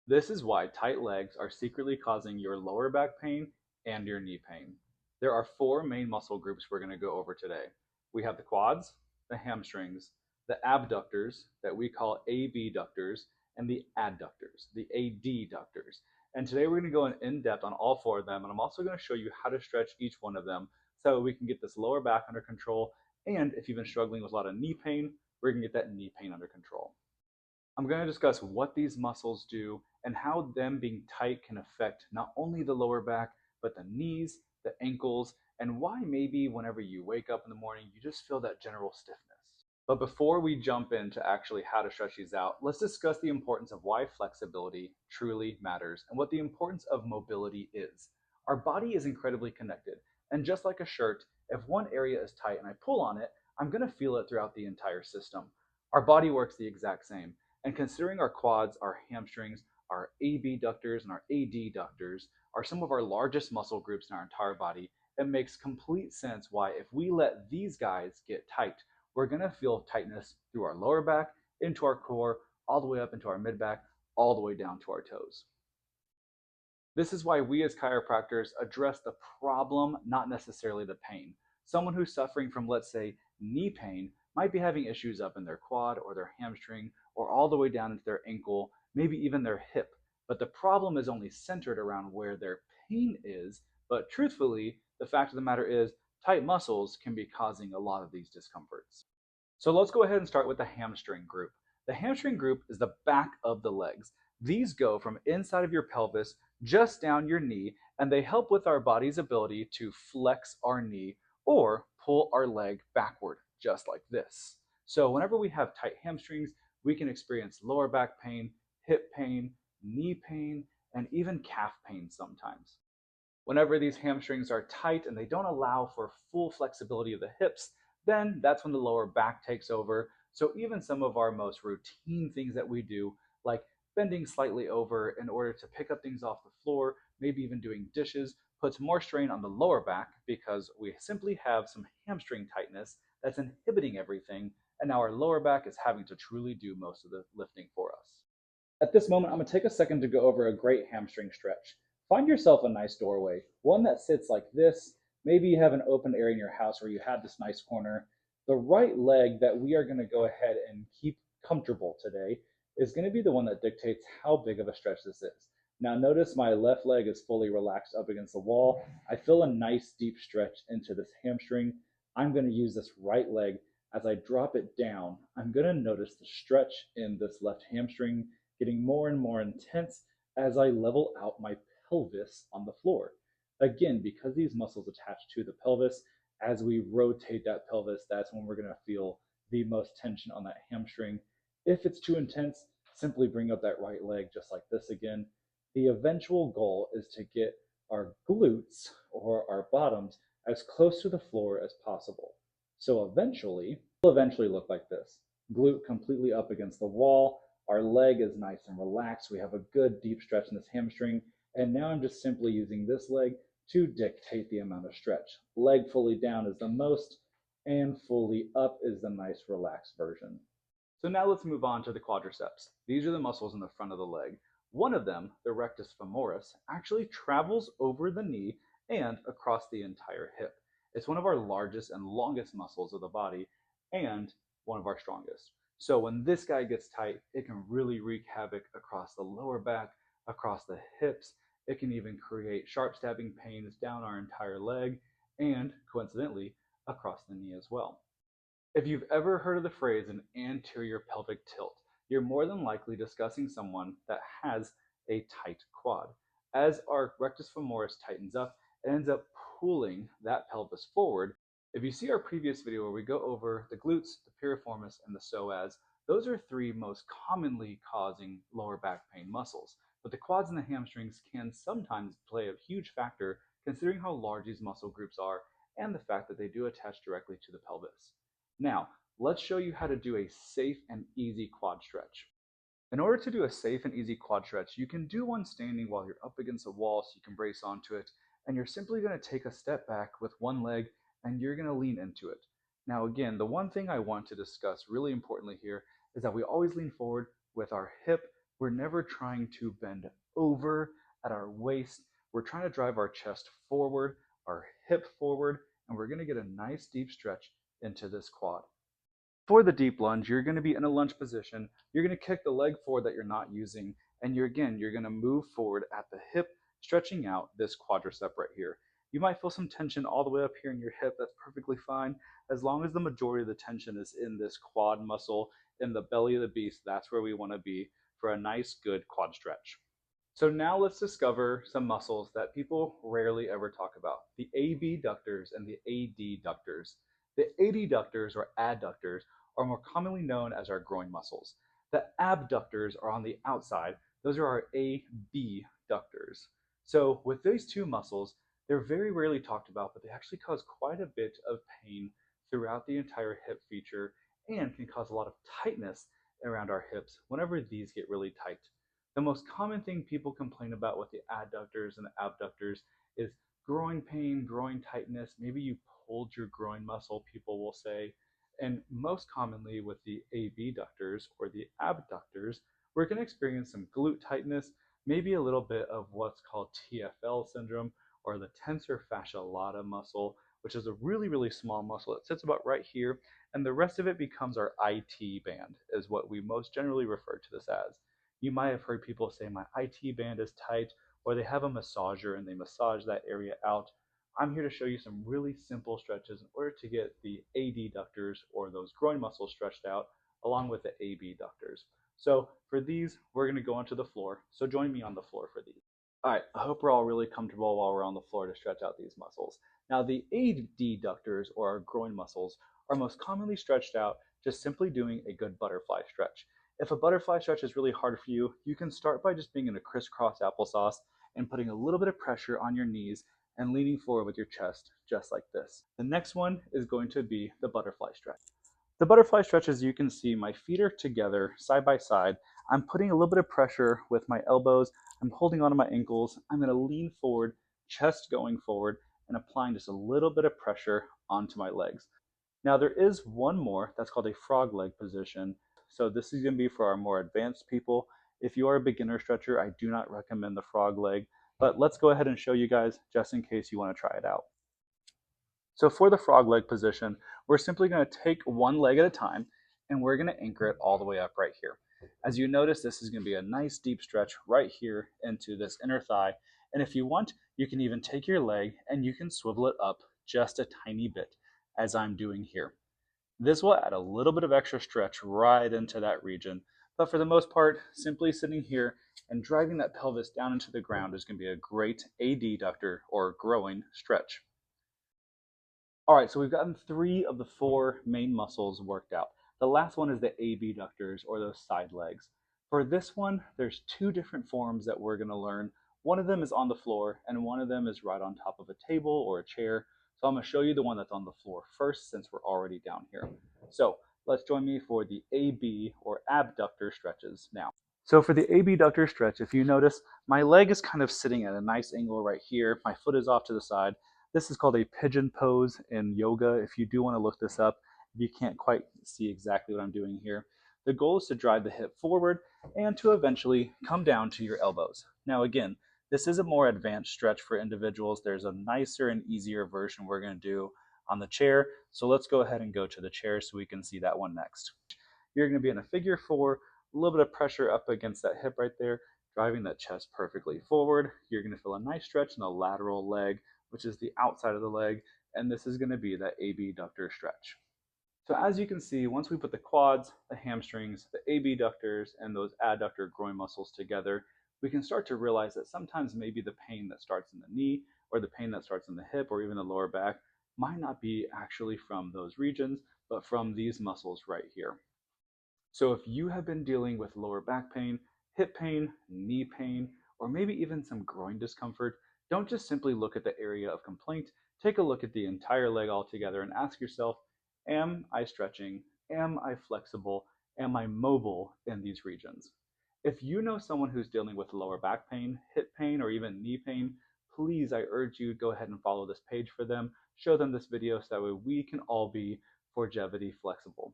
This is why tight legs are secretly causing your lower back pain and your knee pain. There are four main muscle groups we're going to go over today. We have the quads, the hamstrings, the abductors that we call abductors, and the adductors, the adductors. And today we're going to go in depth on all four of them, and I'm also going to show you how to stretch each one of them so we can get this lower back under control. And if you've been struggling with a lot of knee pain, we're going to get that knee pain under control. I'm going to discuss what these muscles do and how them being tight can affect not only the lower back, but the knees, the ankles, and why maybe whenever you wake up in the morning, you just feel that general stiffness. But before we jump into actually how to stretch these out, let's discuss the importance of why flexibility truly matters and what the importance of mobility is. Our body is incredibly connected, and just like a shirt, if one area is tight and I pull on it, I'm going to feel it throughout the entire system. Our body works the exact same. And considering our quads, our hamstrings, our abductors, and our adductors are some of our largest muscle groups in our entire body, it makes complete sense why if we let these guys get tight, we're going to feel tightness through our lower back, into our core, all the way up into our mid back, all the way down to our toes. This is why we as chiropractors address the problem, not necessarily the pain. Someone who's suffering from, let's say, knee pain might be having issues up in their quad or their hamstring or all the way down into their ankle, maybe even their hip. But the problem is only centered around where their pain is. But truthfully, the fact of the matter is, tight muscles can be causing a lot of these discomforts. So let's go ahead and start with the hamstring group. The hamstring group is the back of the legs. These go from inside of your pelvis just down your knee, and they help with our body's ability to flex our knee or pull our leg backward, just like this. So whenever we have tight hamstrings, we can experience lower back pain, hip pain, knee pain, and even calf pain sometimes. Whenever these hamstrings are tight and they don't allow for full flexibility of the hips, then that's when the lower back takes over. So even some of our most routine things that we do, like bending slightly over in order to pick up things off the floor, maybe even doing dishes, puts more strain on the lower back because we simply have some hamstring tightness that's inhibiting everything, and now our lower back is having to truly do most of the lifting for us. At this moment, I'm going to take a second to go over a great hamstring stretch. Find yourself a nice doorway, one that sits like this. Maybe you have an open area in your house where you have this nice corner. The right leg that we are going to go ahead and keep comfortable today is going to be the one that dictates how big of a stretch this is. Now notice my left leg is fully relaxed up against the wall. I feel a nice deep stretch into this hamstring. I'm going to use this right leg. As I drop it down, I'm going to notice the stretch in this left hamstring getting more and more intense as I level out my pelvis on the floor. Again, because these muscles attach to the pelvis, as we rotate that pelvis, that's when we're going to feel the most tension on that hamstring. If it's too intense, simply bring up that right leg just like this again. The eventual goal is to get our glutes or our bottoms as close to the floor as possible. So eventually, it'll eventually look like this. Glute completely up against the wall. Our leg is nice and relaxed. We have a good deep stretch in this hamstring. And now I'm just simply using this leg to dictate the amount of stretch. Leg fully down is the most, and fully up is the nice relaxed version. So now let's move on to the quadriceps. These are the muscles in the front of the leg. One of them, the rectus femoris, actually travels over the knee and across the entire hip. It's one of our largest and longest muscles of the body and one of our strongest. So when this guy gets tight, it can really wreak havoc across the lower back, across the hips. It can even create sharp stabbing pains down our entire leg and, coincidentally, across the knee as well. If you've ever heard of the phrase an anterior pelvic tilt, you're more than likely discussing someone that has a tight quad. As our rectus femoris tightens up, it ends up pulling that pelvis forward. If you see our previous video where we go over the glutes, the piriformis, and the psoas, those are three most commonly causing lower back pain muscles. But the quads and the hamstrings can sometimes play a huge factor considering how large these muscle groups are and the fact that they do attach directly to the pelvis. Now, let's show you how to do a safe and easy quad stretch. In order to do a safe and easy quad stretch, you can do one standing while you're up against a wall so you can brace onto it, and you're simply going to take a step back with one leg and you're going to lean into it. Now again, the one thing I want to discuss really importantly here is that we always lean forward with our hip We're never trying to bend over at our waist. We're trying to drive our chest forward, our hip forward, and we're going to get a nice deep stretch into this quad. For the deep lunge, you're going to be in a lunge position. You're going to kick the leg forward that you're not using, and you're going to move forward at the hip, stretching out this quadricep right here. You might feel some tension all the way up here in your hip. That's perfectly fine. As long as the majority of the tension is in this quad muscle, in the belly of the beast, that's where we want to be for a nice, good quad stretch. So now let's discover some muscles that people rarely ever talk about, the abductors and the adductors. The adductors or adductors are more commonly known as our groin muscles. The abductors are on the outside. Those are our abductors. So with these two muscles, they're very rarely talked about, but they actually cause quite a bit of pain throughout the entire hip feature and can cause a lot of tightness around our hips whenever these get really tight. The most common thing people complain about with the adductors and the abductors is groin pain, groin tightness. Maybe you pulled your groin muscle, people will say. And most commonly with the abductors or the abductors, we're going to experience some glute tightness, maybe a little bit of what's called TFL syndrome or the tensor fascia lata muscle, which is a really, really small muscle. It sits about right here, and the rest of it becomes our IT band, is what we most generally refer to this as. You might have heard people say my IT band is tight, or they have a massager and they massage that area out. I'm here to show you some really simple stretches in order to get the adductors or those groin muscles stretched out along with the abductors. So for these, we're going to go onto the floor. So join me on the floor for these. All right, I hope we're all really comfortable while we're on the floor to stretch out these muscles. Now the adductors or our groin muscles are most commonly stretched out just simply doing a good butterfly stretch. If a butterfly stretch is really hard for you, you can start by just being in a crisscross applesauce and putting a little bit of pressure on your knees and leaning forward with your chest, just like this. The next one is going to be the butterfly stretch. The butterfly stretch, as you can see, my feet are together side by side. I'm putting a little bit of pressure with my elbows. I'm holding onto my ankles. I'm going to lean forward, chest going forward, and applying just a little bit of pressure onto my legs. Now there is one more that's called a frog leg position. So this is going to be for our more advanced people. If you are a beginner stretcher, I do not recommend the frog leg, but let's go ahead and show you guys just in case you want to try it out. So for the frog leg position, we're simply going to take one leg at a time and we're going to anchor it all the way up right here. As you notice, this is going to be a nice deep stretch right here into this inner thigh. And if you want, you can even take your leg and you can swivel it up just a tiny bit as I'm doing here. This will add a little bit of extra stretch right into that region. But for the most part, simply sitting here and driving that pelvis down into the ground is going to be a great adductor or groin stretch. All right, so we've gotten 3 of the 4 main muscles worked out. The last one is the abductors or those side legs. For this one, there's 2 different forms that we're going to learn. One of them is on the floor and one of them is right on top of a table or a chair. So I'm going to show you the one that's on the floor first since we're already down here. So let's join me for the AB or abductor stretches now. So for the abductor stretch, if you notice, my leg is kind of sitting at a nice angle right here. My foot is off to the side. This is called a pigeon pose in yoga. If you do want to look this up, if you can't quite see exactly what I'm doing here. The goal is to drive the hip forward and to eventually come down to your elbows. Now again, this is a more advanced stretch for individuals. There's a nicer and easier version we're going to do on the chair. So let's go ahead and go to the chair so we can see that one next. You're going to be in a figure 4, a little bit of pressure up against that hip right there, driving that chest perfectly forward. You're going to feel a nice stretch in the lateral leg, which is the outside of the leg, and this is going to be that abductor stretch. So as you can see, once we put the quads, the hamstrings, the abductors, and those adductor groin muscles together, we can start to realize that sometimes maybe the pain that starts in the knee or the pain that starts in the hip or even the lower back might not be actually from those regions, but from these muscles right here. So if you have been dealing with lower back pain, hip pain, knee pain, or maybe even some groin discomfort, don't just simply look at the area of complaint. Take a look at the entire leg altogether and ask yourself, am I stretching? Am I flexible? Am I mobile in these regions? If you know someone who's dealing with lower back pain, hip pain, or even knee pain, please, I urge you, go ahead and follow this page for them. Show them this video so that way we can all be longevity flexible.